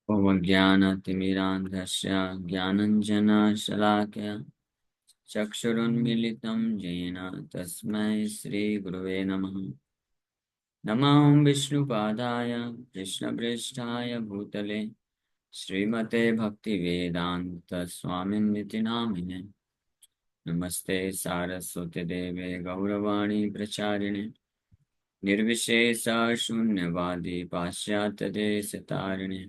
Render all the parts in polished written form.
उपज्ञानतिमिरान्धस्य ज्ञानञ्जनशलाकया चक्षुरुन्मीलितं येन तस्मै श्रीगुरुवे नमः। नमो विष्णुपादाय कृष्णप्रेष्ठाय भूतले श्रीमते भक्तिवेदान्तस्वामिन्निति नामिने। नमस्ते सारस्वती देवे गौरवाणी प्रचारिणे निर्विशेषशून्यवादी पाश्चात्यदेशतारिणे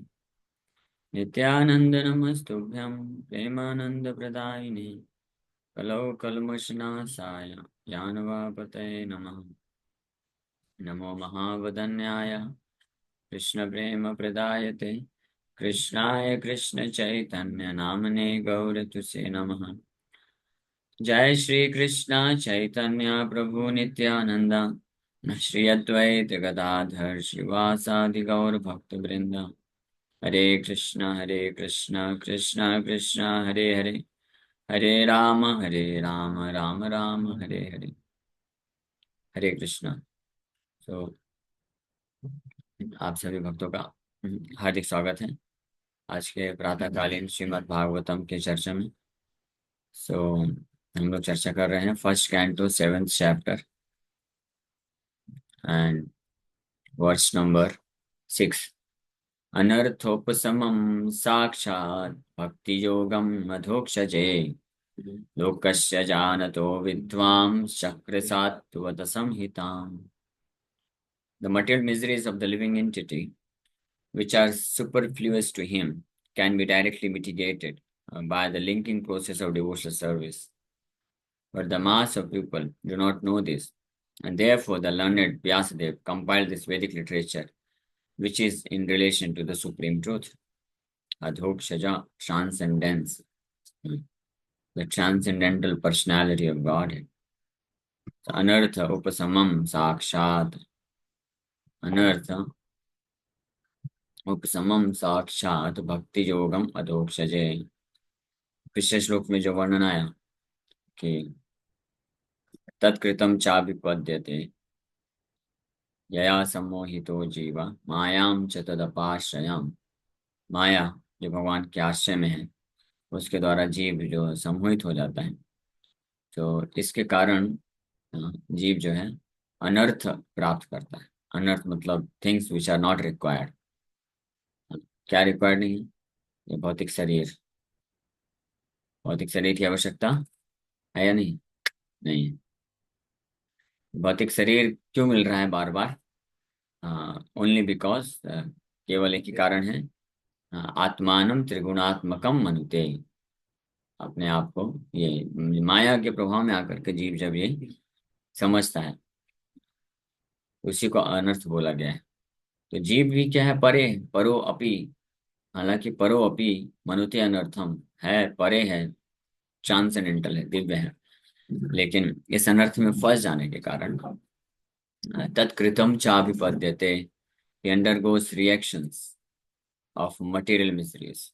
नित्यानंद नमस्तुभ्यं प्रेमानंदप्रदायिने कलौ कल्मषनाशाय ज्ञानवापतये नमः। नमो महावदन्याय कृष्णप्रेमप्रदायते कृष्णाय कृष्णचैतन्य नामने गौरतुसे नमः। जय श्री कृष्ण चैतन्य प्रभु नित्यानंद श्री अद्वैत गदाधर शिवासादि गौर भक्तवृंद। हरे कृष्ण कृष्ण कृष्ण हरे हरे, हरे राम राम राम हरे हरे। हरे कृष्ण। तो आप सभी भक्तों का हार्दिक स्वागत है आज के प्रातःकालीन श्रीमद् भागवतम के चर्चा में। हम लोग चर्चा कर रहे हैं first canto 7th chapter and verse number 6। अनर्थोपशमं साक्षात् भक्ति योगम अधोक्षजे लोकस्य जानतो विद्वां चक्रसात्वत संहिताम्। The material miseries of the living entity, which are superfluous to him, can be directly mitigated by the linking process of devotional service. But the mass of people do not know this, and therefore the learned Vyasadeva compiled this Vedic literature, which is in relation to the supreme truth, Adhokshaja, transcendence, the transcendental personality of Godhead. Anartha upasamam sakshat, अनर्थ उपशमम साक्षात भक्ति योगम अधोक्षजे। पिछले श्लोक में जो वर्णन आया कि तत्कृतम चाभिपद्यते यया सम्मोहितो जीवा मायाम च तदपाश्रयम्। माया जो भगवान के आश्रय में है उसके द्वारा जीव जो सम्मोहित हो जाता है, तो इसके कारण जीव जो है अनर्थ प्राप्त करता है। अनर्थ मतलब things which are not required. क्या रिक्वायर्ड नहीं है? ये भौतिक शरीर। भौतिक शरीर की आवश्यकता है या नहीं? नहीं। भौतिक शरीर क्यों मिल रहा है बार बार? ओनली बिकॉज केवल एक ही कारण है, आत्मानम त्रिगुणात्मकम मनुते। अपने आप को ये माया के प्रभाव में आकर के जीव जब ये समझता है, उसी को अनर्थ बोला गया है। तो जीव भी क्या है? परे परो अपि। हालांकि परो अपि मनुते अनर्थम है, परे है, ट्रांसेंडेंटल है, दिव्य है, लेकिन इस अनर्थ में फंस जाने के कारण तत्कृतम चाभिपद्यते, he undergoes reactions of material miseries,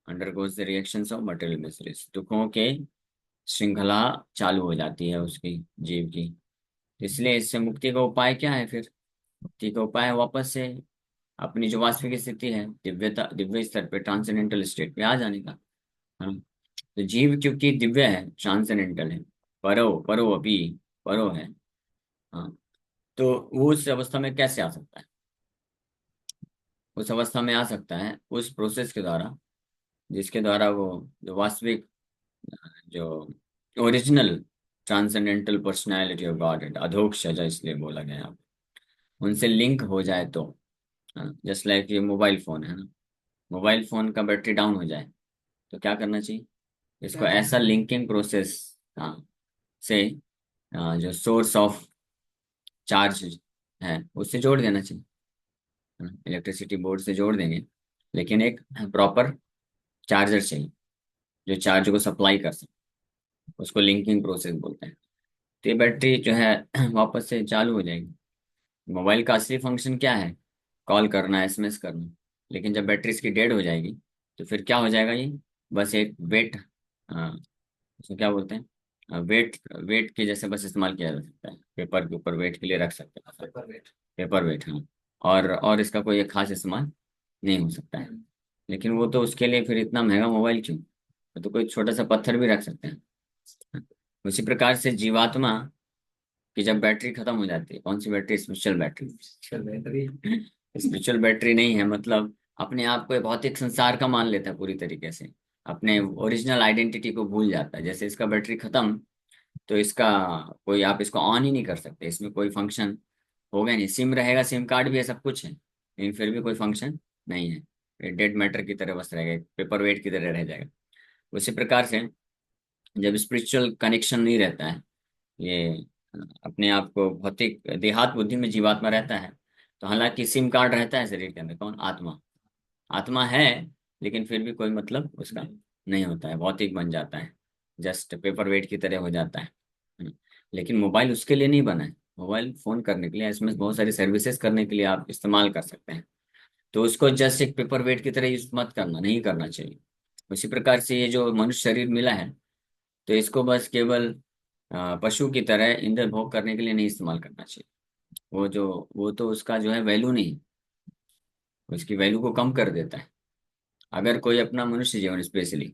undergoes the reactions of material miseries। दुखों के श्रृंखला चालू हो जाती है उसकी, जीव की। इसलिए इससे मुक्ति का उपाय क्या है? फिर मुक्ति का उपाय वापस से अपनी जो वास्तविक स्थिति है, दिव्यता, दिव्य स्तर पे, ट्रांसेंडेंटल स्टेट पे आ जाने का। हाँ, तो जीव क्योंकि दिव्य है, ट्रांसेंडेंटल है, परो परो अभी परो है, हाँ, तो वो उस अवस्था में कैसे आ सकता है? उस अवस्था में आ सकता है उस प्रोसेस के द्वारा जिसके द्वारा वो जो वास्तविक, जो original transcendental personality of God है, अधोक्षज इसलिए बोला गया है, उनसे लिंक हो जाए तो। जस्ट लाइक ये मोबाइल फोन है ना, मोबाइल फोन का बैटरी डाउन हो जाए तो क्या करना चाहिए? इसको ऐसा लिंकिंग प्रोसेस से जो सोर्स ऑफ चार्ज है उससे जोड़ देना चाहिए। इलेक्ट्रिसिटी बोर्ड से जोड़ देंगे, लेकिन एक प्रॉपर चार्जर चाहिए जो चार्ज को सप्लाई कर सके, उसको लिंकिंग प्रोसेस बोलते हैं। तो ये बैटरी जो है वापस से चालू हो जाएगी। मोबाइल का असली फंक्शन क्या है? कॉल करना, एसएमएस करना। लेकिन जब बैटरी इसकी डेड हो जाएगी तो फिर क्या हो जाएगा? ये बस एक वेट, उसको क्या बोलते हैं, वेट, वेट के जैसे बस इस्तेमाल किया जा सकता है। पेपर के ऊपर वेट के लिए रख सकते हैं, पेपर वेट, पेपर वेट, हाँ। और इसका कोई एक खास इस्तेमाल नहीं हो सकता है। लेकिन वो तो उसके लिए फिर इतना महंगा मोबाइल क्यों, वो तो कोई छोटा सा पत्थर भी रख सकते हैं। उसी प्रकार से जीवात्मा की जब बैटरी खत्म हो जाती है, कौन सी battery, spiritual battery, spiritual battery नहीं है, मतलब अपने आप को ये भौतिक संसार का मान लेता है पूरी तरीके से, अपने ओरिजिनल आइडेंटिटी को भूल जाता है। जैसे इसका बैटरी खत्म, तो इसका कोई, आप इसको ऑन ही नहीं कर सकते, इसमें कोई फंक्शन होगा नहीं। सिम रहेगा, सिम कार्ड भी है, सब कुछ है, लेकिन फिर भी कोई फंक्शन नहीं है। ये डेड मैटर की तरह बस रहेगा, पेपर वेट की तरह रह जाएगा। उसी प्रकार से जब स्पिरिचुअल कनेक्शन नहीं रहता है, ये अपने आप को भौतिक देहात बुद्धि में जीवात्मा रहता है, तो हालांकि सिम कार्ड रहता है शरीर के अंदर, कौन, आत्मा, आत्मा है, लेकिन फिर भी कोई मतलब उसका नहीं होता है, भौतिक बन जाता है, जस्ट पेपर वेट की तरह हो जाता है। हम्म। लेकिन मोबाइल उसके लिए नहीं बना है। मोबाइल फोन करने के लिए, इसमें बहुत सारी सर्विसेज करने के लिए आप इस्तेमाल कर सकते हैं। तो उसको जस्ट एक पेपर वेट की तरह यूज मत करना, नहीं करना चाहिए। उसी प्रकार से ये जो मनुष्य शरीर मिला है, तो इसको बस केवल पशु की तरह इंद्र भोग करने के लिए नहीं इस्तेमाल करना चाहिए। वो तो उसका जो है वैल्यू नहीं, उसकी वैल्यू को कम कर देता है। अगर कोई अपना मनुष्य जीवन, स्पेशली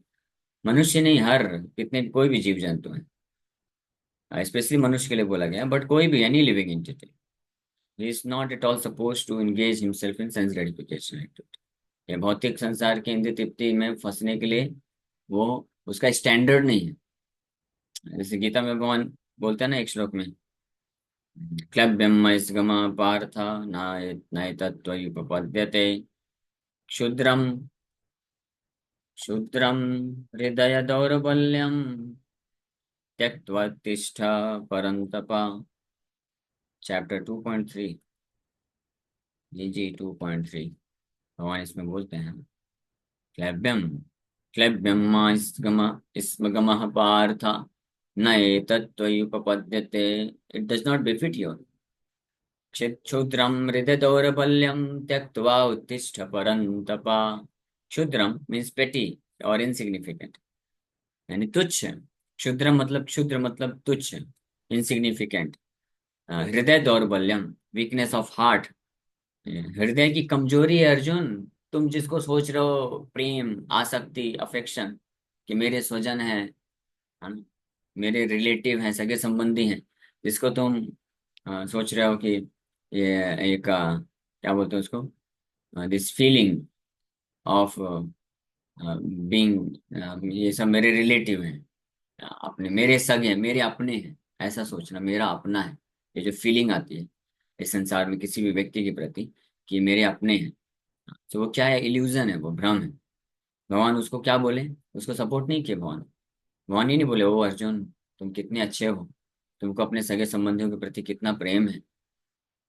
मनुष्य नहीं, हर कितने कोई भी जीव जंतु है, स्पेशली मनुष्य के लिए बोला गया, बट कोई भी any living entity, he is not at all suppose to engage himself in sense gratification activity. ये भौतिक संसार के इंद्रिय तृप्ति में फंसने के लिए वो, उसका स्टैंडर्ड नहीं है। जैसे गीता में भगवान बोलते हैं ना एक श्लोक में, क्लैब्यम पार्थ नैतत्त्वयुपपद्यते क्षुद्रम क्षुद्रम हृदय दौर्बल्यम त्यक्त्वा तिष्ठ परन्तप। चैप्टर 2.3, जी 2.3, भगवान इसमें बोलते हैं, क्लैब्यम क्लैब्यम स्मगमः पार्थ न एतत्त्वयुपपद्यते, it does not befit you, क्षुद्रम हृदय दौर्बल्यम त्यक्त्वा उत्तिष्ठ परन्तप। क्षुद्रम मीन्स पेटी और इनसिग्निफिकेंट, यानी तुच्छ। क्षुद्र मतलब तुच्छ, इनसिग्निफिकेंट। हृदय दौर्बल्यम, वीकनेस ऑफ हार्ट, हृदय की कमजोरी है अर्जुन। तुम जिसको सोच रहे हो प्रेम, आसक्ति, अफेक्शन, कि मेरे स्वजन है ना, मेरे रिलेटिव हैं, सगे संबंधी हैं, जिसको तुम सोच रहे हो कि ये एक क्या बोलते हैं उसको, दिस फीलिंग ऑफ बीइंग, ये सब मेरे रिलेटिव हैं, अपने मेरे सगे हैं, मेरे अपने हैं, ऐसा सोचना मेरा अपना है। ये जो फीलिंग आती है इस संसार में किसी भी व्यक्ति के प्रति, कि मेरे अपने हैं, तो वो क्या है, इल्यूजन है, वो भ्रम है। भगवान उसको क्या बोले, उसको सपोर्ट नहीं किया भगवान। भगवान ही नहीं बोले ओ अर्जुन तुम कितने अच्छे हो, तुमको अपने सगे संबंधियों के प्रति कितना प्रेम है।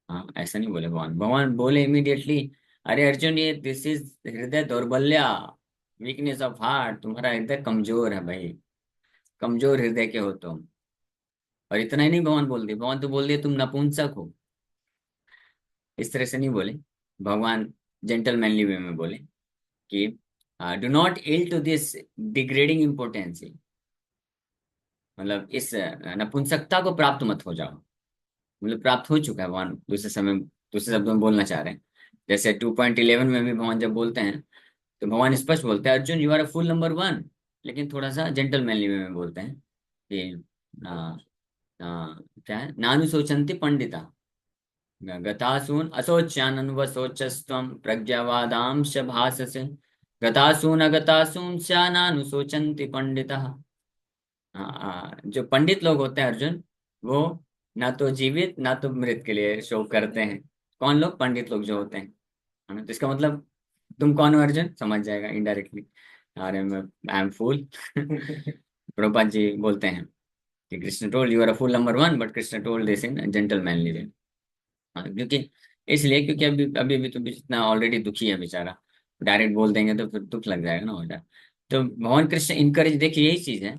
हाँ, ऐसा नहीं बोले भगवान। भगवान बोले इमीडिएटली, अरे अर्जुन ये दिस इज हृदय दौर्बल्य, वीकनेस ऑफ हार्ट, तुम्हारा हृदय कमजोर है भाई, कमजोर हृदय के हो तुम। और इतना ही नहीं भगवान बोल दिए, भगवान तो बोल दिए तुम नपुंसक हो। इस तरह से नहीं बोले भगवान, जेंटलमैनली वे में बोले कि do not yield to this degrading impotence, मतलब इस नपुंसकता को प्राप्त मत हो जाओ। मतलब प्राप्त हो चुका है भगवान, दूसरे समय, दूसरे शब्दों में बोलना चाह रहे हैं। जैसे 2.11 में भी भगवान जब बोलते हैं, तो भगवान स्पष्ट बोलते हैं Arjun you are a fool number one, लेकिन थोड़ा सा जेंटलमैनली वे में बोलते हैं कि आ, क्या है, नानु सोचंती पंडिता गतासून असोच्यानन व सोचस्त्वं प्रज्ञावादांश भाससे, गतासून अगतासून स्यानानु सोचंती पंडिता। जो पंडित लोग होते हैं अर्जुन, वो ना तो जीवित ना तो मृत के लिए शोक करते हैं। कौन लोग, पंडित लोग जो होते हैं, है ना? तो इसका मतलब तुम कौन हो अर्जुन, समझ जाएगा इनडायरेक्टली। अरे मैं, आई एम फूल। प्रभुपाद जी बोलते हैं कि Krishna told you are a fool number one, but Krishna told this in gentlemanly way. क्योंकि इसलिए क्योंकि अभी अभी भी तो जितना ऑलरेडी दुखी है बेचारा, डायरेक्ट बोल देंगे तो फिर दुख लग जाएगा ना हो जाए। तो भगवान कृष्ण इनकरेज, देखिए यही चीज है।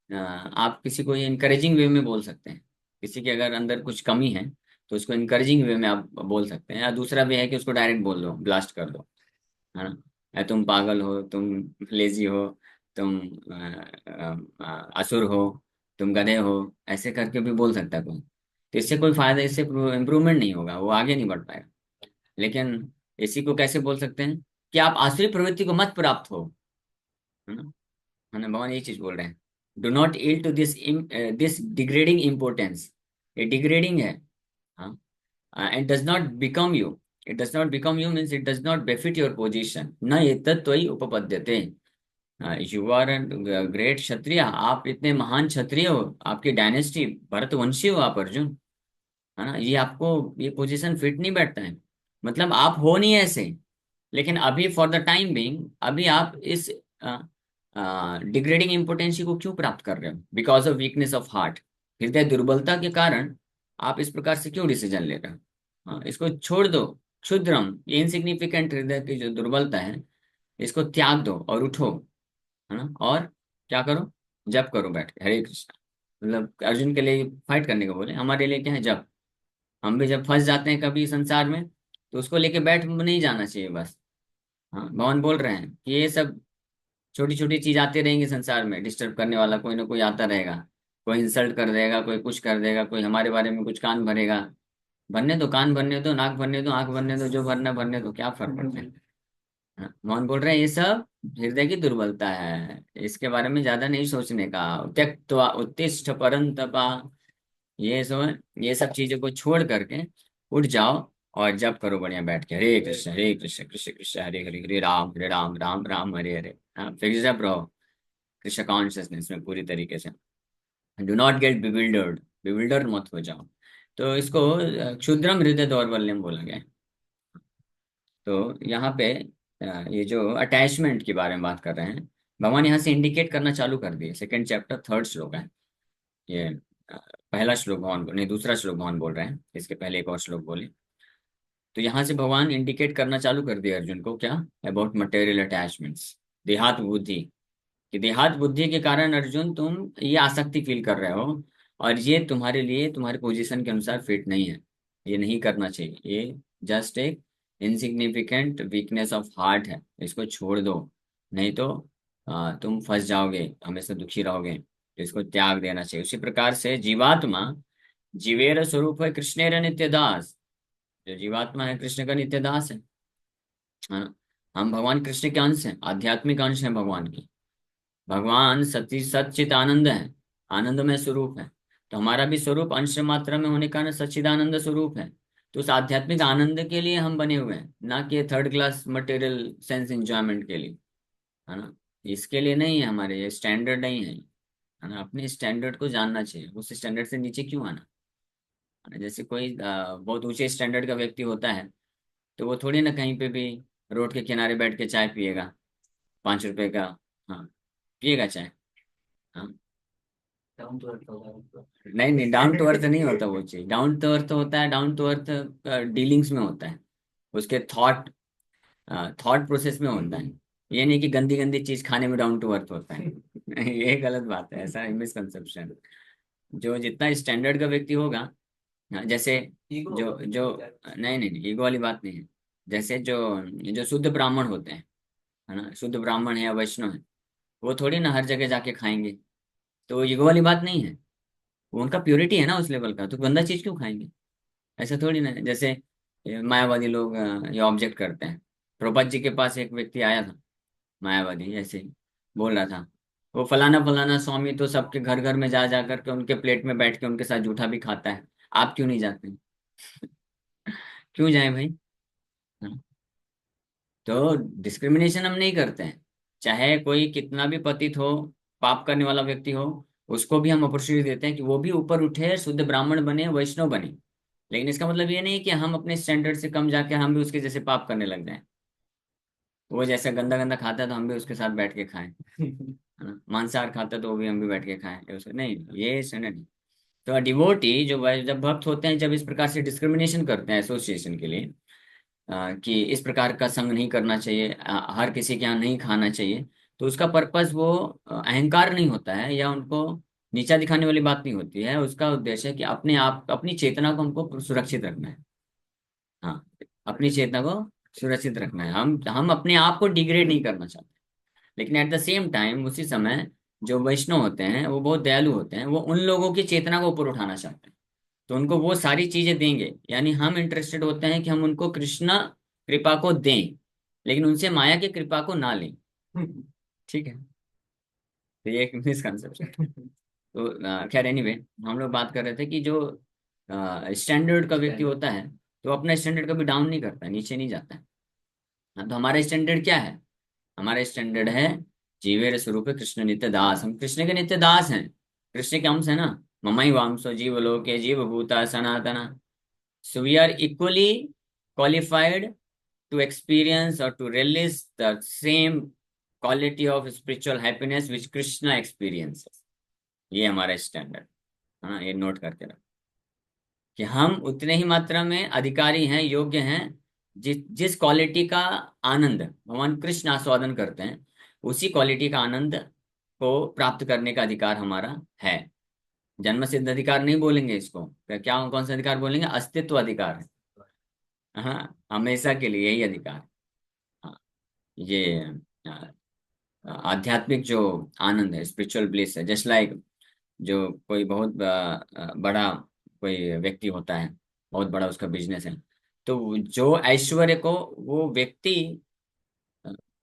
आप किसी को इनकरेजिंग वे में बोल सकते हैं, किसी के अगर अंदर कुछ कमी है तो उसको इनकरेजिंग वे में आप बोल सकते हैं। या दूसरा भी है कि उसको डायरेक्ट बोल दो, ब्लास्ट कर दो, है ना, या तुम पागल हो, तुम लेजी हो, तुम असुर हो, तुम गधे हो, ऐसे करके भी बोल सकता है कोई। तो इससे कोई फायदा, इससे इम्प्रूवमेंट नहीं होगा, वो आगे नहीं बढ़ पाएगा। लेकिन इसी को कैसे बोल सकते हैं, कि आप आसुरी प्रवृत्ति को मत प्राप्त हो, है ना, भगवान यही चीज बोल रहे हैं। Do not yield to this degrading importance, ये डिग्रेडिंग है। हाँ, and does not become you, it does not become you means it does not befit your position, न एतत्त्वयि उपपद्यते। यू आर ग्रेट क्षत्रिय, आप इतने महान क्षत्रिय हो, आपकी डायनेस्टी भरतवंशी हो आप अर्जुन, है ना, ये आपको ये पोजीशन फिट नहीं बैठता है, मतलब आप हो नहीं ऐसे। लेकिन अभी फॉर द टाइम बीइंग अभी आप इस डिग्रेडिंग इम्पोर्टेंसी को क्यों प्राप्त कर रहे हो? Because of weakness of heart, हृदय दुर्बलता के कारण आप इस प्रकार से क्यों डिसीजन ले रहे हो? हाँ, इसको छोड़ दो। क्षुद्रम, ये इनसिग्निफिकेंट हृदय की जो दुर्बलता है, इसको त्याग दो और उठो, है ना, और क्या करो? जप करो बैठ के हरे कृष्णा। मतलब अर्जुन के लिए फाइट करने को बोले, हमारे लिए क्या है? जप। हम भी जब फंस जाते हैं कभी संसार में, तो उसको लेके बैठ नहीं जाना चाहिए बस। हाँ, भगवान बोल रहे हैं कि ये सब छोटी छोटी चीज आती रहेंगी संसार में, डिस्टर्ब करने वाला कोई ना कोई आता रहेगा। कोई इंसल्ट कर देगा, कोई कुछ कर देगा, कोई हमारे बारे में कुछ कान भरेगा। भरने दो, कान भरने दो, नाक भरने दो, आंख भरने दो, जो भरना भरने दो, क्या फर्क पड़ता है? हाँ, भगवान बोल रहे हैं ये सब हृदय की दुर्बलता है, इसके बारे में ज्यादा नहीं सोचने का। त्यक्त्वा उत्तिष्ठ परंतपा, ये सब चीजों को छोड़ करके उठ जाओ और जप करो बढ़िया बैठ के, हरे कृष्ण कृष्ण कृष्ण हरे हरे, हरे राम राम राम हरे हरे। हाँ, फिक्स जप रहो कृष्ण कॉन्शियसनेस में पूरी तरीके से। Do not gate bewildered, bewilder मत हो जाओ। तो इसको क्षुद्रम हृदय दौर्बल्यम बोला गया है। तो यहाँ पे ये जो अटैचमेंट के बारे में बात कर रहे हैं, भगवान यहाँ से इंडिकेट करना चालू कर दिए। सेकंड चैप्टर थर्ड श्लोक है ये। अ, पहला श्लोक भगवान नहीं, दूसरा श्लोक भगवान बोल रहे हैं, इसके पहले एक और श्लोक बोले। तो यहाँ से भगवान इंडिकेट करना चालू कर दिया अर्जुन को, क्या? अबाउट मटेरियल अटैचमेंट्स, देहात बुद्धि। कि देहात बुद्धि के कारण अर्जुन तुम ये आसक्ति फील कर रहे हो, और ये तुम्हारे लिए तुम्हारे पोजीशन के अनुसार फिट नहीं है। ये नहीं करना चाहिए, ये जस्ट एक इनसिग्निफिकेंट वीकनेस ऑफ हार्ट है, इसको छोड़ दो। नहीं तो तुम फंस जाओगे, हमेशा दुखी रहोगे। तो इसको त्याग देना चाहिए। उसी प्रकार से जीवात्मा जीवेर स्वरूप है कृष्णेर नित्य दास। जो जीवात्मा है कृष्ण का नित्य दास है ना। हम भगवान कृष्ण के अंश हैं, आध्यात्मिक अंश हैं भगवान की। भगवान सती सच्चित आनंद है, आनंदमय स्वरूप है। तो हमारा भी स्वरूप अंश मात्रा में होने का कारण सच्चिदानंद स्वरूप है। तो उस आध्यात्मिक आनंद के लिए हम बने हुए हैं, ना कि third class material sense enjoyment के लिए, है ना। इसके लिए नहीं है, हमारे ये स्टैंडर्ड नहीं है ना। अपने स्टैंडर्ड को जानना चाहिए, उस स्टैंडर्ड से नीचे क्यों आना, है ना? जैसे कोई बहुत ऊंचे स्टैंडर्ड का व्यक्ति होता है, तो वो थोड़ी ना कहीं पे भी रोड के किनारे बैठ के चाय पिएगा, 5 रुपए का। हाँ, पिएगा चाय। हाँ, नहीं नहीं, डाउन टू अर्थ नहीं होता वो चीज। डाउन टू अर्थ होता है, डाउन टू अर्थ डीलिंग्स में होता है, उसके थॉट प्रोसेस में होता है। ये नहीं कि गंदी गंदी चीज खाने में डाउन टू अर्थ होता है। ये गलत बात है, ऐसा मिसकंसेप्शन। जो जितना स्टैंडर्ड का व्यक्ति होगा, जैसे जो जो नहीं नहीं, ईगो वाली बात नहीं है। जैसे जो जो शुद्ध ब्राह्मण होते हैं, है ना, शुद्ध ब्राह्मण है या वैष्णव है, वो थोड़ी ना हर जगह जाके खाएंगे। तो वो ईगो वाली बात नहीं है, वो उनका प्योरिटी है ना उस लेवल का, तो गंदा चीज क्यों खाएंगे? ऐसा थोड़ी ना है। जैसे ये मायावादी लोग ये ऑब्जेक्ट करते हैं। प्रभुपाद जी के पास एक व्यक्ति आया था, मायावादी, ऐसे ही बोल रहा था, वो फलाना फलाना स्वामी तो सबके घर घर में जा जा करके उनके प्लेट में बैठ के उनके साथ जूठा भी खाता है, आप क्यों नहीं जाते हैं? क्यों जाए भाई? हाँ। तो डिस्क्रिमिनेशन हम नहीं करते हैं, चाहे कोई कितना भी पतित हो, पाप करने वाला व्यक्ति हो, उसको भी हम अपॉर्चुनिटी देते हैं कि वो भी ऊपर उठे, शुद्ध ब्राह्मण बने, वैष्णव बने। लेकिन इसका मतलब ये नहीं कि हम अपने स्टैंडर्ड से कम जाके हम भी उसके जैसे पाप करने लग जाएं। वो जैसा गंदा गंदा खाता है तो हम भी उसके साथ बैठ के खाएं, है ना। मांसाहार खाता है तो वो भी हम भी बैठ के खाएं, उसको नहीं, ये स्टैंडर्ड नहीं। तो डिवोटी जो जब भक्त होते हैं, जब इस प्रकार से डिस्क्रिमिनेशन करते हैं एसोसिएशन के लिए, कि इस प्रकार का संग नहीं करना चाहिए, हर किसी के यहाँ नहीं खाना चाहिए, तो उसका पर्पस वो अहंकार नहीं होता है, या उनको नीचा दिखाने वाली बात नहीं होती है। उसका उद्देश्य है कि अपने आप अपनी चेतना को हमको सुरक्षित रखना है। हाँ, अपनी चेतना को सुरक्षित रखना है। हम अपने आप को डिग्रेड नहीं करना चाहते। लेकिन एट द सेम टाइम उसी समय जो वैष्णव होते हैं वो बहुत दयालु होते हैं, वो उन लोगों की चेतना को ऊपर उठाना चाहते हैं। तो उनको वो सारी चीजें देंगे, यानी हम इंटरेस्टेड होते हैं कि हम उनको कृष्ण कृपा को दें। लेकिन उनसे माया की कृपा को ना लें। ठीक है, तो ये एक मिसकंसेप्शन। तो खैर एनीवे, हम लोग बात कर रहे थे कि जो स्टैंडर्ड का व्यक्ति होता है, तो अपना स्टैंडर्ड कभी डाउन नहीं करता, नीचे नहीं जाता है। हाँ, तो हमारा स्टैंडर्ड क्या है? हमारा स्टैंडर्ड है जीवेर स्वरूप कृष्ण नित्य दास, हम कृष्ण के नित्य दास हैं, कृष्ण के अंश है ना। ममई वांसो जीव लोके जीव भूता सनातना। So we are equally qualified to experience or to release the same quality of spiritual happiness which Krishna experiences। ये हमारा स्टैंडर्ड, हाँ, ये नोट करके रखो कि हम उतने ही मात्रा में अधिकारी हैं, योग्य हैं। जिस जिस क्वालिटी का आनंद भगवान कृष्ण आस्वादन करते हैं, उसी क्वालिटी का आनंद को प्राप्त करने का अधिकार हमारा है। जन्म सिद्ध अधिकार नहीं बोलेंगे इसको, फिर क्या, कौन सा अधिकार बोलेंगे? अस्तित्व अधिकार। हाँ, हमेशा के लिए यही अधिकार। हाँ, ये आध्यात्मिक जो आनंद है, स्पिरिचुअल ब्लिस है। जस्ट लाइक जो कोई बहुत बड़ा कोई व्यक्ति होता है, बहुत बड़ा उसका बिजनेस है, तो जो ऐश्वर्य को वो व्यक्ति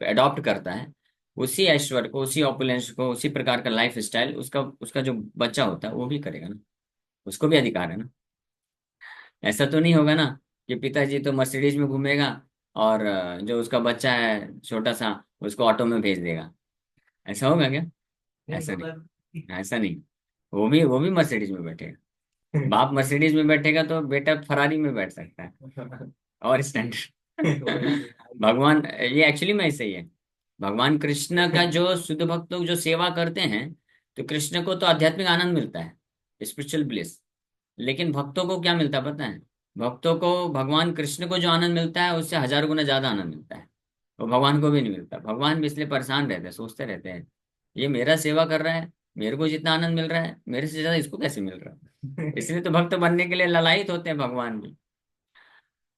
अडॉप्ट करता है, उसी ऐश्वर्य को, उसी ऑपुलेंस को, उसी प्रकार का लाइफ स्टाइल उसका उसका जो बच्चा होता है वो भी करेगा ना। उसको भी अधिकार है ना। ऐसा तो नहीं होगा ना कि पिताजी तो मर्सिडीज में घूमेगा और जो उसका बच्चा है छोटा सा, उसको ऑटो में भेज देगा। ऐसा होगा क्या? ऐसा नहीं, ऐसा नहीं। वो भी मर्सिडीज में बैठेगा। बाप मर्सिडीज में बैठेगा तो बेटा फरारी में बैठ सकता है। और स्टैंडर्ड भगवान, ये एक्चुअली में ऐसे ही है। भगवान कृष्ण का जो शुद्ध भक्त लोग जो सेवा करते हैं, तो कृष्ण को तो आध्यात्मिक आनंद मिलता है, स्पिरिचुअल ब्लिस। लेकिन भक्तों को क्या मिलता है पता है? भक्तों को भगवान कृष्ण को जो आनंद मिलता है उससे 1000 गुना ज्यादा आनंद मिलता है। वो भगवान को भी नहीं मिलता। भगवान भी इसलिए परेशान रहते हैं, सोचते रहते हैं ये मेरा सेवा कर रहा है, मेरे को जितना आनंद मिल रहा है, मेरे से ज्यादा इसको कैसे मिल रहा है। इसलिए तो भक्त बनने के लिए ललायित होते हैं भगवान भी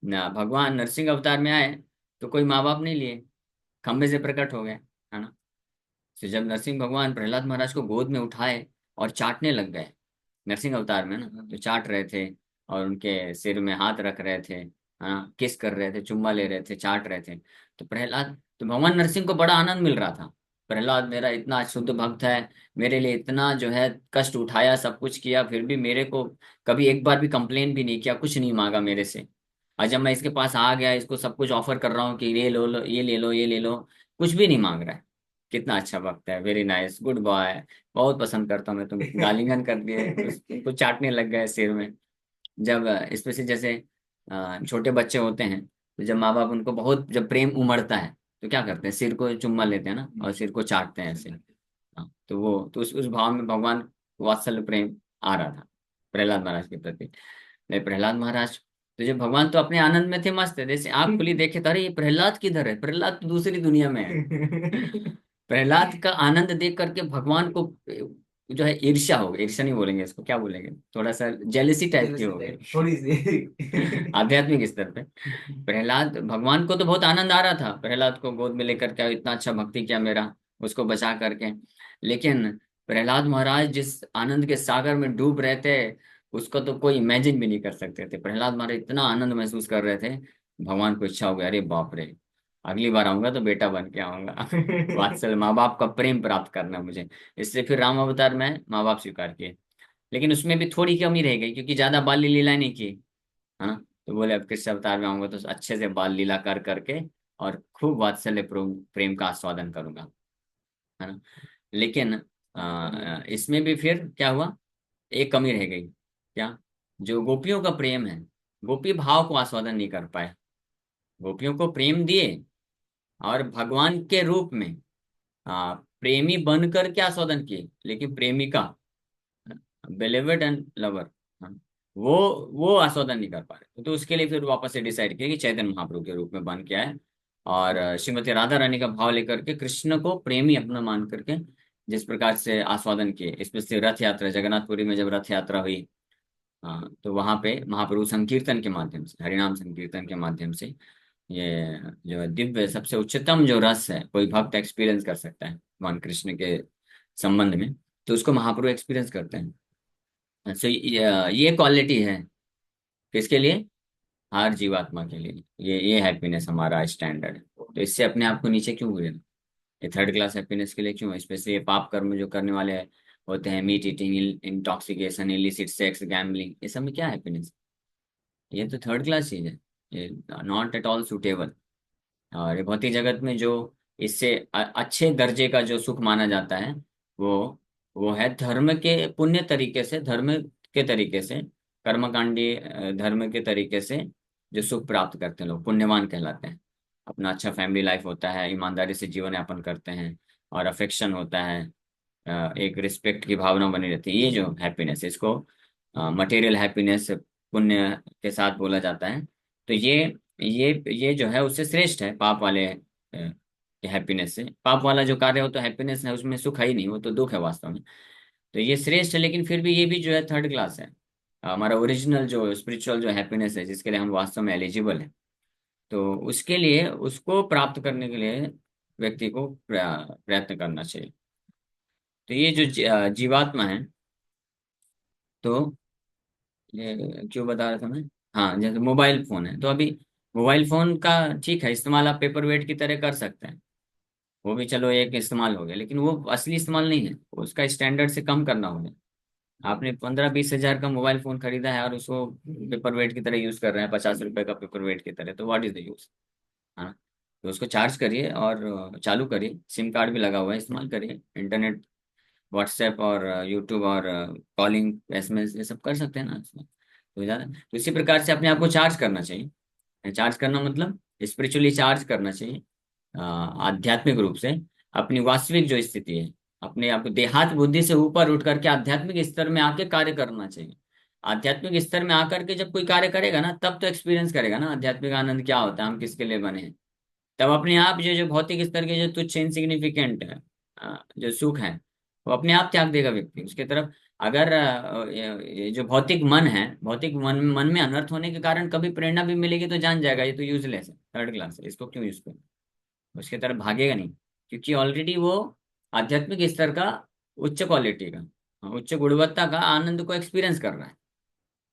ना। भगवान नरसिंह अवतार में आए तो कोई माँ बाप नहीं लिए, खम्भे से प्रकट हो गए, है ना। तो जब नरसिंह भगवान प्रहलाद महाराज को गोद में उठाए और चाटने लग गए, नरसिंह अवतार में ना, तो चाट रहे थे और उनके सिर में हाथ रख रहे थे, हाँ, किस कर रहे थे, चुम्मा ले रहे थे, चाट रहे थे। तो भगवान नरसिंह को बड़ा आनंद मिल रहा था। प्रहलाद मेरा इतना शुद्ध भक्त है, मेरे लिए इतना जो है कष्ट उठाया, सब कुछ किया, फिर भी मेरे को कभी एक बार भी कंप्लेन भी नहीं किया, कुछ नहीं मांगा मेरे से। और जब मैं इसके पास आ गया, इसको सब कुछ ऑफर कर रहा हूँ कि ये लो लो, ये ले लो, ये ले लो, कुछ भी नहीं मांग रहा है। कितना अच्छा भक्त है, वेरी नाइस, गुड बॉय, बहुत पसंद करता हूँ मैं। तुम गालिगन कर दिए, उसको चाटने लग गए सिर में। जब स्पेशली जैसे छोटे बच्चे होते हैं, तो जब माँ बाप उनको बहुत, जब प्रेम उमड़ता है, तो क्या करते हैं, सिर को चुम्मा लेते हैं ना और सिर को चाटते हैं ऐसे। हाँ, तो वो तो उस भाव में भगवान वात्सल्य प्रेम आ रहा था प्रहलाद महाराज के प्रति। नहीं, प्रहलाद महाराज, तो जब भगवान तो अपने आनंद में थे, मस्त थे, जैसे आँख खुली देखे तो अरे ये प्रहलाद किधर है, प्रहलाद तो दूसरी दुनिया में है। प्रहलाद का आनंद देख करके भगवान को जो है ईर्ष्या हो गई। ईर्ष्या नहीं बोलेंगे इसको, क्या बोलेंगे, थोड़ा सा जेलिसी टाइप की हो गई, थोड़ी सी। आध्यात्मिक स्तर पे प्रहलाद, भगवान को तो बहुत आनंद आ रहा था प्रहलाद को गोद में लेकर के, इतना अच्छा भक्ति किया मेरा, उसको बचा करके। लेकिन प्रहलाद महाराज जिस आनंद के सागर में डूब रहे थे, उसको तो कोई इमेजिन भी नहीं कर सकते थे। प्रहलाद महाराज इतना आनंद महसूस कर रहे थे, भगवान को इच्छा हो गया, अरे बाप रे, अगली बार आऊंगा तो बेटा बन के आऊंगा। वात्सल्य, माँ बाप का प्रेम प्राप्त करना मुझे। इससे फिर राम अवतार में माँ बाप स्वीकार किए। लेकिन उसमें भी थोड़ी कमी रह गई, क्योंकि ज्यादा बाल लीला नहीं की, है ना। तो बोले अब कृष्ण अवतार में आऊंगा तो अच्छे से बाल लीला कर करके और खूब वात्सल्य प्रेम का आस्वादन करूंगा, है ना। लेकिन इसमें भी फिर क्या हुआ, एक कमी रह गई। क्या? जो गोपियों का प्रेम है, गोपी भाव को आस्वादन नहीं कर पाए। गोपियों को प्रेम दिए और भगवान के रूप में प्रेमी बनकर के आस्वादन किए, लेकिन प्रेमिका, बेलेवेड एंड लवर, वो वो आस्वादन नहीं कर पा रहे। तो उसके लिए फिर वापस से डिसाइड किया कि चैतन्य महाप्रभु के रूप में बन के आए और श्रीमती राधा रानी का भाव लेकर के कृष्ण को प्रेमी अपना मान करके जिस प्रकार से आस्वादन किए। स्पेशली रथ यात्रा, जगन्नाथपुरी में जब रथ यात्रा हुई, हाँ, तो वहां पे महाप्रभु संकीर्तन के माध्यम से, हरिनाम संकीर्तन के माध्यम से, ये जो है दिव्य सबसे उच्चतम जो रस है कोई भक्त एक्सपीरियंस कर सकता है भगवान कृष्ण के संबंध में, तो उसको महाप्रभु एक्सपीरियंस करते हैं। अच्छा, ये क्वालिटी है किसके लिए? हर जीवात्मा के लिए ये हैप्पीनेस हमारा स्टैंडर्ड है। तो इससे अपने आप को नीचे क्यों गिरें? ये थर्ड क्लास हैप्पीनेस के लिए क्यों? स्पेशली ये पाप कर्म जो करने वाले होते हैं, meat eating, intoxication, illicit sex, gambling, ये सब में क्या हैप्पीनेस? ये तो थर्ड क्लास चीज है। ये नॉट एट ऑल सुटेबल। और ये भौतिक जगत में जो इससे अच्छे दर्जे का जो सुख माना जाता है, वो वो है धर्म के पुण्य तरीके से, धर्म के तरीके से, कर्मकांडी धर्म के तरीके से जो सुख प्राप्त करते हैं लोग पुण्यवान कहलाते हैं। अपना अच्छा फैमिली लाइफ होता है, ईमानदारी से जीवन यापन करते हैं, और अफेक्शन होता है, एक रिस्पेक्ट की भावना बनी रहती है। ये जो हैप्पीनेस, इसको मटेरियल हैप्पीनेस पुण्य के साथ बोला जाता है। तो ये जो है उससे श्रेष्ठ है पाप वाले हैप्पीनेस से। पाप वाला जो कार्य हो तो हैप्पीनेस है, उसमें सुख है ही नहीं, वो तो दुख है वास्तव में। तो ये श्रेष्ठ है, लेकिन फिर भी ये भी जो है थर्ड क्लास है। हमारा ओरिजिनल जो स्पिरिचुअल जो हैप्पीनेस है, जिसके लिए हम वास्तव में एलिजिबल है, तो उसके लिए, उसको प्राप्त करने के लिए व्यक्ति को प्रयत्न करना चाहिए। तो ये जो जीवात्मा है, तो ये क्यों बता रहा था मैं? हाँ, जैसे मोबाइल फोन है, तो अभी मोबाइल फोन का ठीक है इस्तेमाल आप पेपर वेट की तरह कर सकते हैं, वो भी चलो एक इस्तेमाल हो गया, लेकिन वो असली इस्तेमाल नहीं है, उसका स्टैंडर्ड से कम करना होगा। आपने 15-20 हजार का मोबाइल फोन खरीदा है और उसको पेपर वेट की तरह यूज कर रहे हैं, 50 रुपए का पेपर वेट की तरह, तो व्हाट इज द यूज? हाँ, तो उसको चार्ज करिए और चालू करिए, सिम कार्ड भी लगा हुआ है, इस्तेमाल करिए, इंटरनेट, व्हाट्सएप और यूट्यूब और कॉलिंग, एसएमएस, ये सब कर सकते हैं ना इसमें। तो ज़्यादा तो इसी प्रकार से अपने आप को चार्ज करना चाहिए। चार्ज करना मतलब स्पिरिचुअली चार्ज करना चाहिए, आध्यात्मिक रूप से। अपनी वास्तविक जो स्थिति है, अपने आप को देहात बुद्धि से ऊपर उठ करके आध्यात्मिक स्तर में आके कार्य करना चाहिए। आध्यात्मिक स्तर में आकर के जब कोई कार्य करेगा ना, तब तो एक्सपीरियंस करेगा ना आध्यात्मिक आनंद क्या होता है, हम किसके लिए बने हैं। तब अपने आप जो जो भौतिक स्तर के जो तुच्छ इनसिग्निफिकेंट है, जो सुख है, वो अपने आप त्याग देगा व्यक्ति उसके तरफ। अगर ये जो भौतिक मन है, भौतिक मन में अनर्थ होने के कारण कभी प्रेरणा भी मिलेगी तो जान जाएगा ये तो यूजलेस है, थर्ड क्लास है, इसको क्यों यूज करूं, उसके तरफ भागेगा नहीं। क्योंकि ऑलरेडी वो आध्यात्मिक स्तर का, उच्च क्वालिटी का, उच्च गुणवत्ता का आनंद को एक्सपीरियंस कर रहा है।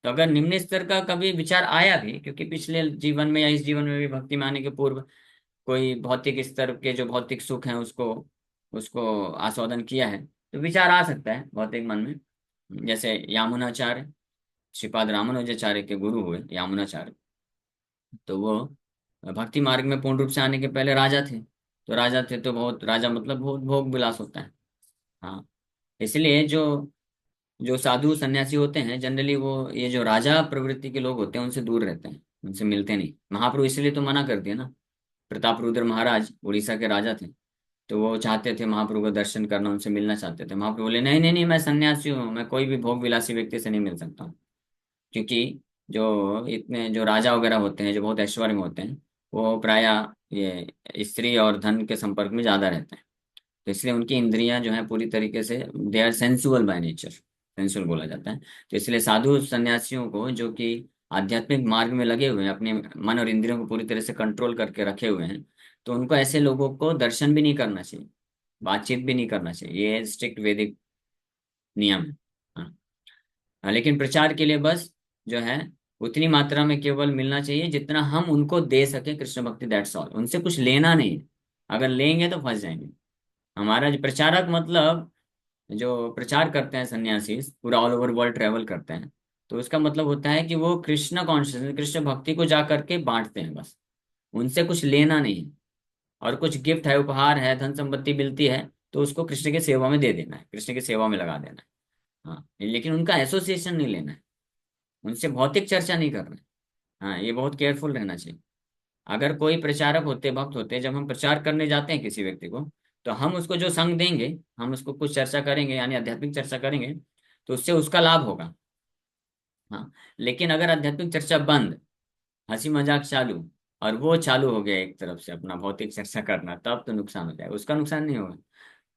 तो अगर निम्न स्तर का कभी विचार आया भी, क्योंकि पिछले जीवन में या इस जीवन में भी भक्ति में आने के पूर्व कोई भौतिक स्तर के जो भौतिक सुख हैं उसको उसको आस्वादन किया है, तो विचार आ सकता है भौतिक मन में। जैसे यामुनाचार्य, श्रीपाद रामानुजाचार्य के गुरु हुए यामुनाचार्य, तो वो भक्ति मार्ग में पूर्ण रूप से आने के पहले राजा थे। तो राजा थे तो बहुत, राजा मतलब बहुत भोग विलास होता है। हाँ, इसलिए जो जो साधु सन्यासी होते हैं जनरली, वो ये जो राजा प्रवृत्ति के लोग होते हैं उनसे दूर रहते हैं, उनसे मिलते नहीं। महाप्रभु इसलिए तो मना कर दिया ना। प्रताप रुद्र महाराज उड़ीसा के राजा थे, तो वो चाहते थे महाप्रभु का दर्शन करना, उनसे मिलना चाहते थे। महाप्रभु बोले नहीं नहीं नहीं, मैं सन्यासी हूँ, मैं कोई भी भोग विलासी व्यक्ति से नहीं मिल सकता हूँ। क्योंकि जो इतने जो राजा वगैरह होते हैं, जो बहुत ऐश्वर्य में होते हैं, वो प्रायः ये स्त्री और धन के संपर्क में ज्यादा रहते हैं। तो इसलिए उनकी इंद्रियां जो है पूरी तरीके से, they are sensual by nature, sensual बोला जाता है। तो इसलिए साधु सन्यासियों को जो कि आध्यात्मिक मार्ग में लगे हुए हैं, अपने मन और इंद्रियों को पूरी तरह से कंट्रोल करके रखे हुए हैं, तो उनको ऐसे लोगों को दर्शन भी नहीं करना चाहिए, बातचीत भी नहीं करना चाहिए। ये स्ट्रिक्ट वैदिक नियम है। हाँ। हाँ, लेकिन प्रचार के लिए बस जो है उतनी मात्रा में केवल मिलना चाहिए जितना हम उनको दे सके, कृष्ण भक्ति, दैट्स ऑल। उनसे कुछ लेना नहीं है। अगर लेंगे तो फंस जाएंगे। हमारा जो प्रचारक मतलब, जो प्रचार करते हैं सन्यासी, पूरा ऑल ओवर वर्ल्ड ट्रेवल करते हैं, तो उसका मतलब होता है कि वो कृष्ण कॉन्शियसनेस, कृष्ण भक्ति को जा करके बांटते हैं बस। उनसे कुछ लेना नहीं है। और कुछ गिफ्ट है, उपहार है, धन संपत्ति मिलती है, तो उसको कृष्ण की सेवा में दे देना है, कृष्ण की सेवा में लगा देना है। हाँ, लेकिन उनका एसोसिएशन नहीं लेना है, उनसे भौतिक चर्चा नहीं करना है। हाँ, ये बहुत केयरफुल रहना चाहिए। अगर कोई प्रचारक होते, भक्त होते, जब हम प्रचार करने जाते हैं किसी व्यक्ति को, तो हम उसको जो संग देंगे, हम उसको कुछ चर्चा करेंगे, यानी आध्यात्मिक चर्चा करेंगे, तो उससे उसका लाभ होगा। हाँ, लेकिन अगर आध्यात्मिक चर्चा बंद, हंसी मजाक चालू, और वो चालू हो गया एक तरफ से अपना भौतिक चर्चा करना, तब तो नुकसान हो जाएगा। उसका नुकसान नहीं होगा,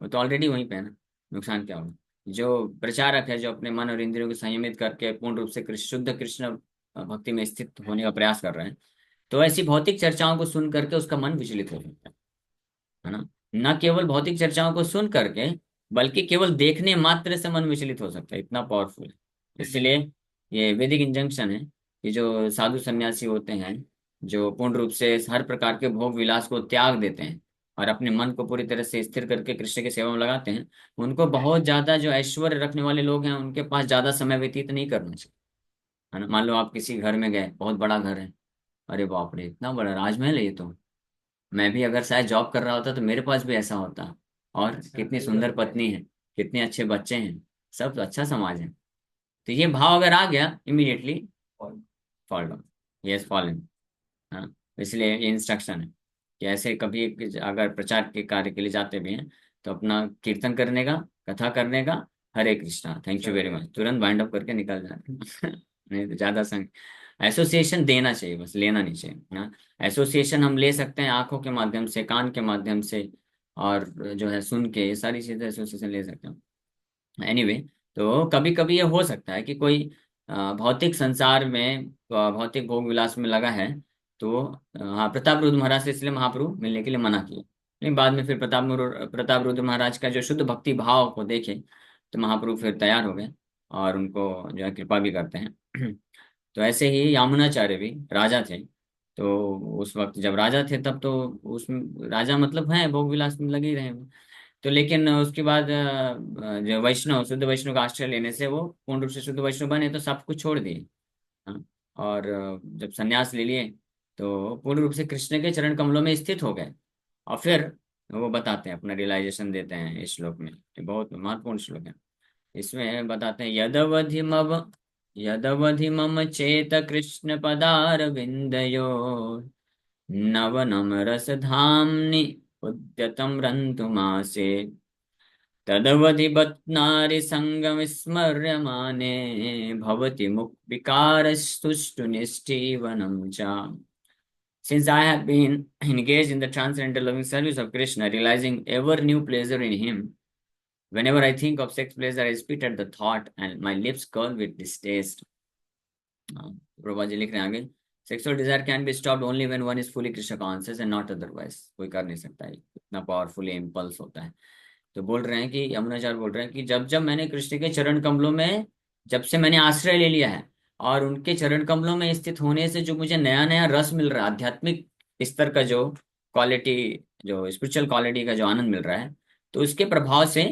वो तो ऑलरेडी वहीं पे है ना। नुकसान क्या होगा? जो प्रचारक है, जो अपने मन और इंद्रियों को संयमित करके पूर्ण रूप से शुद्ध कृष्ण भक्ति में स्थित होने का प्रयास कर रहे हैं, तो ऐसी भौतिक चर्चाओं को सुन करके उसका मन विचलित हो सकता है ना। न केवल भौतिक चर्चाओं को सुन करके, बल्कि केवल देखने मात्र से मन विचलित हो सकता है, इतना पावरफुल है। इसलिए ये वैदिक इंजंक्शन है कि जो साधु सन्यासी होते हैं, जो पूर्ण रूप से हर प्रकार के भोग विलास को त्याग देते हैं और अपने मन को पूरी तरह से स्थिर करके कृष्ण की सेवा में लगाते हैं, उनको बहुत ज्यादा जो ऐश्वर्य रखने वाले लोग हैं उनके पास ज्यादा समय व्यतीत नहीं करना चाहिए, है ना। मान लो आप किसी घर में गए, बहुत बड़ा घर है, अरे बाप रे इतना बड़ा राजमहल है ये तो, मैं भी अगर शायद जॉब कर रहा होता तो मेरे पास भी ऐसा होता। और कितनी सुंदर पत्नी है, कितने अच्छे बच्चे हैं, सब तो अच्छा समाज है। तो ये भाव अगर आ गया immediately fall down, yes fallen. हाँ, इसलिए ये इंस्ट्रक्शन है कि ऐसे कभी अगर प्रचार के कार्य के लिए जाते भी हैं तो अपना कीर्तन करने का, कथा करने का, Hare Krishna thank you very much, तुरंत बाइंड अप करके निकल जाते हैं। नहीं तो ज्यादा संग एसोसिएशन देना चाहिए, बस लेना नहीं चाहिए। हाँ, एसोसिएशन हम ले सकते हैं आंखों के माध्यम से, कान के माध्यम से, और जो है सुन के, ये सारी चीजें एसोसिएशन ले सकते हैं। एनीवे, तो कभी कभी ये हो सकता है कि कोई भौतिक संसार में भौतिक भोग विलास में लगा है, तो हाँ, प्रताप रुद्र महाराज से इसलिए महाप्रभु मिलने के लिए मना किया। लेकिन बाद में फिर प्रताप रुद्र महाराज का जो शुद्ध भक्ति भाव को देखे तो महाप्रभु फिर तैयार हो गए और उनको जो है कृपा भी करते हैं। तो ऐसे ही यामुनाचार्य भी राजा थे, तो उस वक्त जब राजा थे तब तो उसमें राजा मतलब है भोग विलास में लगे ही रहे। तो लेकिन उसके बाद जो वैष्णव, शुद्ध वैष्णव का आश्रय लेने से वो पूर्ण रूप से शुद्ध वैष्णव बने, तो सब कुछ छोड़ दिए। हाँ, और जब संन्यास ले लिए तो पूर्ण रूप से कृष्ण के चरण कमलों में स्थित हो गए। और फिर वो बताते हैं, अपना रियलाइजेशन देते हैं इस श्लोक में, ये बहुत महत्वपूर्ण श्लोक है। इसमें बताते हैं, यदवधि मम चेत कृष्ण पदार विंदयो नवनम रस धाम्नि उद्यतम रंतुमासे तदवधि बत्नारि संगम स्मर्यमाने भवति मुख विकारस्तुष्टु निष्ठीवनं च। Since I have been engaged in the transcendental loving service of Krishna, realizing ever new pleasure in him, whenever I think of sex pleasure, I spit at the thought and my lips curl with distaste. Prabha ji लिख रहे हैं आगे, sexual desire can be stopped only when one is fully Krishna conscious and not otherwise. कोई कर नहीं सकता है, इतना पावरफुल इम्पल्स होता है। तो बोल रहे हैं कि यमुनाचार्य बोल रहे हैं कि जब जब मैंने कृष्ण के चरण कमलों में, जब से मैंने आश्रय ले लिया है और उनके चरण कमलों में स्थित होने से जो मुझे नया नया रस मिल रहा है, आध्यात्मिक स्तर का जो क्वालिटी, जो स्पिरिचुअल क्वालिटी का जो आनंद मिल रहा है, तो उसके प्रभाव से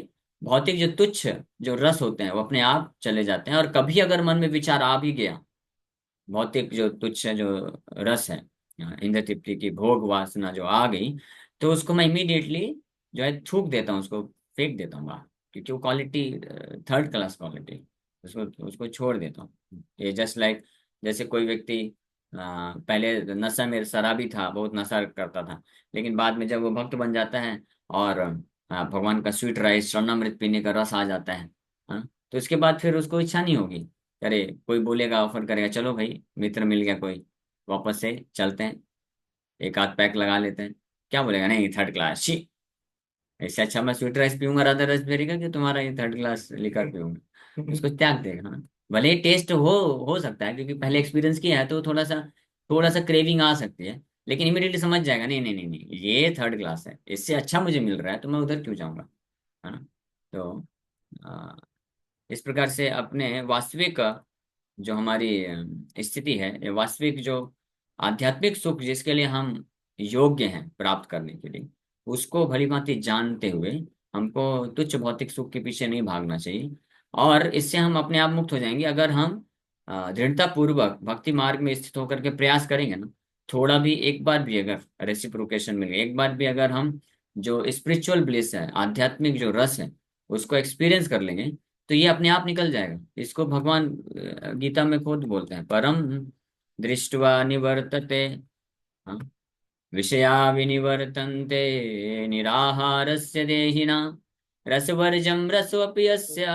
भौतिक जो तुच्छ जो रस होते हैं वो अपने आप चले जाते हैं। और कभी अगर मन में विचार आ भी गया, भौतिक जो तुच्छ जो रस है, इंद्र तृप्ति की भोग वासना जो आ गई, तो उसको मैं इमीडिएटली जो है थूक देता हूँ, उसको फेंक देता हूँ बाहर, क्योंकि वो क्वालिटी थर्ड क्लास क्वालिटी, उसको उसको छोड़ देता हूँ। ये जस्ट लाइक, जैसे कोई व्यक्ति पहले नशा में शराबी था, बहुत नशा करता था, लेकिन बाद में जब वो भक्त बन जाता है और भगवान का स्वीट राइस चरणामृत पीने का रस आ जाता है, तो इसके बाद फिर उसको इच्छा नहीं होगी। अरे कोई बोलेगा, ऑफर करेगा, चलो भाई मित्र मिल गया कोई, वापस से चलते हैं, एक आध पैक लगा लेते हैं, क्या बोलेगा, नहीं थर्ड क्लास छी, इससे अच्छा मैं स्वीट राइस पीऊंगा राधा रसबेरी का कि तुम्हारा ये थर्ड क्लास लिकर पीऊंगा। उसको त्याग देगा। हाँ, भले ही टेस्ट हो सकता है, क्योंकि पहले एक्सपीरियंस किया है तो थोड़ा सा क्रेविंग आ सकती है, लेकिन इमीडिएटली समझ जाएगा, नहीं नहीं नहीं नहीं ये थर्ड क्लास है, इससे अच्छा मुझे मिल रहा है तो मैं उधर क्यों जाऊंगा, है ना। तो इस प्रकार से अपने वास्तविक जो हमारी स्थिति है, ये वास्तविक जो आध्यात्मिक सुख जिसके लिए हम योग्य हैं प्राप्त करने के लिए, उसको भली भांति जानते हुए हमको तुच्छ भौतिक सुख के पीछे नहीं भागना चाहिए। और इससे हम अपने आप मुक्त हो जाएंगे अगर हम दृढ़ता पूर्वक भक्ति मार्ग में स्थित होकर के प्रयास करेंगे ना। थोड़ा भी, एक बार भी अगर रेसिप्रोकेशन मिले, एक बार भी अगर हम जो स्पिरिचुअल ब्लिस है, आध्यात्मिक जो रस है, उसको एक्सपीरियंस कर लेंगे, तो ये अपने आप निकल जाएगा। इसको भगवान गीता में खुद बोलते हैं, परम दृष्ट्वा निवर्तते, हाँ, विषया विनिवर्तन्ते निराहारस्य देहिना रसवर्जम रसवपि यस्य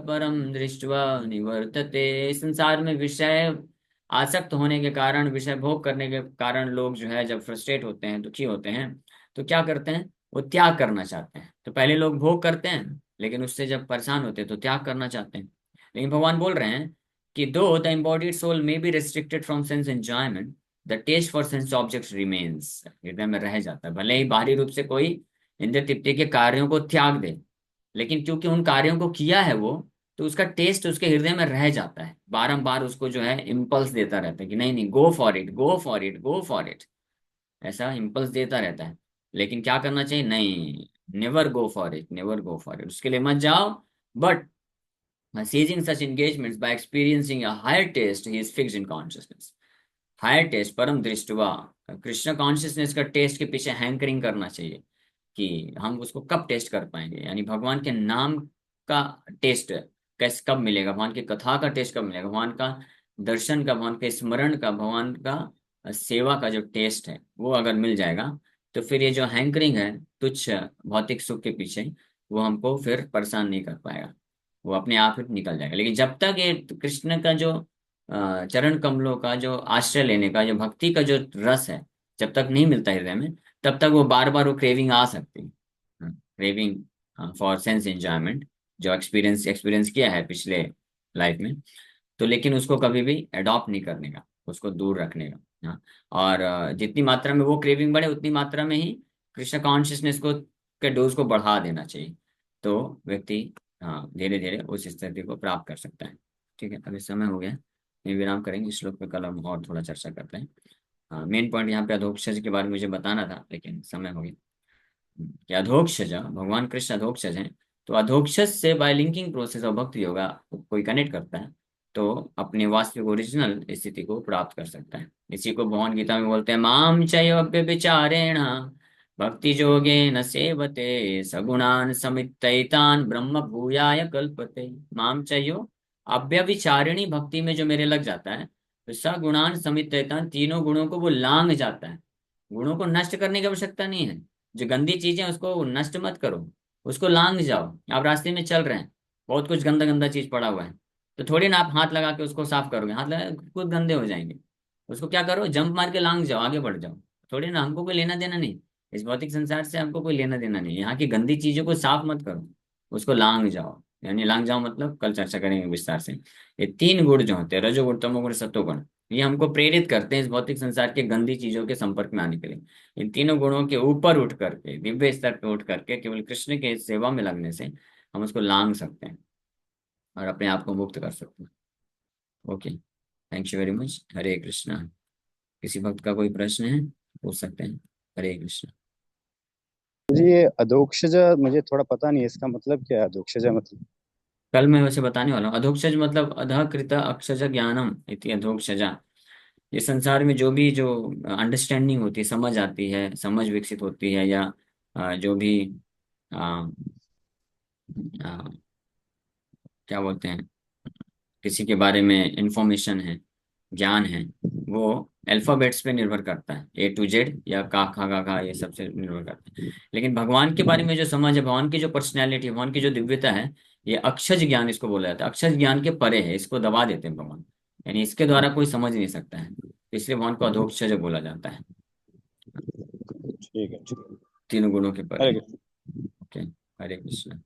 परम दृष्ट्वा निवर्तते। संसार में विषय आसक्त होने के कारण, विषय भोग करने के कारण लोग जो है जब फ्रस्ट्रेट होते हैं, दुखी होते हैं, तो क्या करते हैं, वो त्याग करना चाहते हैं। तो पहले लोग भोग करते हैं, लेकिन उससे जब परेशान होते हैं तो त्याग करना चाहते हैं। लेकिन भगवान बोल रहे हैं कि though the embodied soul may be restricted from sense enjoyment, the taste for sense objects remains, हृदय में रह जाता है। भले ही बाहरी रूप से कोई इंद्र तृप्ति के कार्यों को त्याग दे, लेकिन क्योंकि उन कार्यों को किया है वो, तो उसका टेस्ट उसके हृदय में रह जाता है, बारंबार उसको जो है इम्पल्स देता रहता है कि नहीं नहीं, go for it, go for it, go for it, ऐसा इम्पल्स देता रहता है। लेकिन क्या करना चाहिए, नहीं, never go for it, never go for it, उसके लिए मत जाओ। But seizing such engagements by experiencing a higher taste, he is fixed in consciousness. Higher taste परम दृष्टवा, कृष्ण कॉन्शियसनेस का टेस्ट के पीछे हैंकरिंग करना चाहिए कि हम उसको कब टेस्ट कर पाएंगे, यानी भगवान के नाम का टेस्ट कैसे कब मिलेगा, भगवान की कथा का टेस्ट कब मिलेगा, भगवान का दर्शन का, भगवान के स्मरण का, भगवान का सेवा का जो टेस्ट है वो अगर मिल जाएगा, तो फिर ये जो हैंकरिंग है तुच्छ भौतिक सुख के पीछे, वो हमको फिर परेशान नहीं कर पाएगा, वो अपने आप ही निकल जाएगा। लेकिन जब तक ये कृष्ण का जो चरण कमलों का जो आश्रय लेने का, जो भक्ति का जो रस है, जब तक नहीं मिलता हृदय में, तब तक वो बार बार वो क्रेविंग आ सकती है, क्रेविंग फॉर सेंस एंजॉयमेंट, जो एक्सपीरियंस एक्सपीरियंस किया है पिछले लाइफ में। तो लेकिन उसको कभी भी अडॉप्ट नहीं करने का, उसको दूर रखने का। हाँ। और जितनी मात्रा में वो क्रेविंग बढ़े, उतनी मात्रा में ही कृष्ण कॉन्शियसनेस को के डोज को बढ़ा देना चाहिए, तो व्यक्ति हाँ धीरे धीरे उस स्थिति को प्राप्त कर सकता है। ठीक है, अभी समय हो गया, ये विराम करेंगे, इस श्लोक पे कल हम और थोड़ा चर्चा करते हैं। हाँ, मेन पॉइंट यहाँ पे अधोक्षज के बारे में मुझे बताना था, लेकिन समय हो गया। कि अधोक्षज, भगवान कृष्ण अधोक्षज हैं, तो अधोक्षज से बाय लिंकिंग प्रोसेस ऑफ भक्ति योगा कोई कनेक्ट करता है, तो अपने वास्तविक ओरिजिनल स्थिति को प्राप्त कर सकता है। इसी को भगवान गीता में बोलते हैं, माम चैव विचारेण भक्ति जोगेन सेवते सगुणान समित्तैतान ब्रह्म भूयाय कल्पते। माम चैयो अव्यभिचारिणी भक्ति में जो मेरे लग जाता है, तो सगुणान समित्तैतान, तीनों गुणों को वो लांग जाता है। गुणों को नष्ट करने की आवश्यकता नहीं है, जो गंदी चीजें उसको नष्ट मत करो, उसको लांग जाओ। आप रास्ते में चल रहे हैं, बहुत कुछ गंदा गंदा चीज पड़ा हुआ है, तो थोड़ी ना आप हाथ लगा के उसको साफ करोगे, हाथ लगा खुद गंदे हो जाएंगे। उसको क्या करो, जंप मार के लांग जाओ, आगे बढ़ जाओ। थोड़ी ना, हमको कोई लेना देना नहीं, इस भौतिक संसार से हमको कोई लेना देना नहीं, यहाँ की गंदी चीजों को साफ मत करो, उसको लांग जाओ। यानी लांग जाओ मतलब कल चर्चा करेंगे विस्तार से। ये तीन गुण जो होते हैं, रजोगुण तमोगुण सत्वगुण, ये हमको प्रेरित करते हैं इस भौतिक संसार के गंदी चीजों के संपर्क में आने के लिए। इन तीनों गुणों के ऊपर उठ करके, दिव्य स्तर पे उठ करके, केवल कृष्ण के सेवा में लगने से हम उसको लांग सकते हैं और अपने आप को मुक्त कर सकते हैं। Okay, thank you very much. Hare Krishna. किसी भक्त का कोई प्रश्न है, पूछ सकते हैं। हरे कृष्णा। मुझे ये अधोक्षज मुझे थोड़ा पता नहीं है, इसका मतलब क्या है अधोक्षज मतलब? कल मैं वैसे बताने वाला हूँ, अधोक्षज मतलब अधः कृत अक्षज ज्ञानम इति अधोक्षजा। ये संसार में जो भी जो अंडरस्टैंडिंग होती है, समझ आती है, समझ विकसित होती है, या जो भी आ, आ, क्या बोलते हैं, किसी के बारे में इंफॉर्मेशन है, ज्ञान है, वो अल्फाबेट्स पे निर्भर करता है, A to Z या का खा गा घा, ये सबसे निर्भर करता है। लेकिन भगवान के बारे में जो समझ है, भगवान की जो पर्सनैलिटी है, भगवान की जो दिव्यता है, ये अक्षज ज्ञान इसको बोला जाता है, अक्षज ज्ञान के परे है, इसको दबा देते हैं भगवान, यानी इसके द्वारा कोई समझ नहीं सकता है, तो इसलिए भगवान को अधोक्षज बोला जाता है। ठीक है, ठीक है। तीनों गुणों के परे। हरे कृष्ण। ओके, हरे कृष्ण।